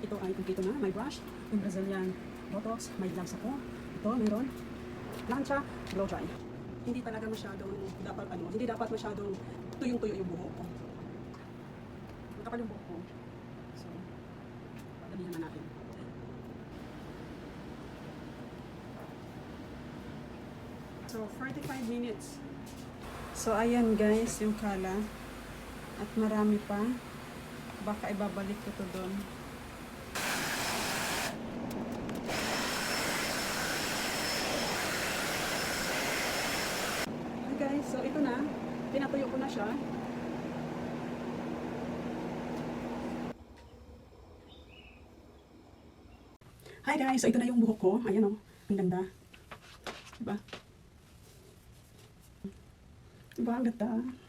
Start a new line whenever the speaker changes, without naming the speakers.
ito ay kumpleto na. May brush, yung Brazilian Botox, may gloves ako. Ito, mayroon. Plancha, blow dry. Hindi talaga masyadong dapat hindi dapat masyadong tuyong-tuyo yung buhok ko. Magkapal yung buhok ko. So, padalihan na natin. So, 45 minutes. So, ayan guys, yung kala. At marami pa. Baka ibabalik ko to doon. Okay guys, so ito na. Pinatuyo ko na siya. Hi guys, so ito na yung buhok ko. Ayan o, ang ganda. Diba? Diba, ang ganda.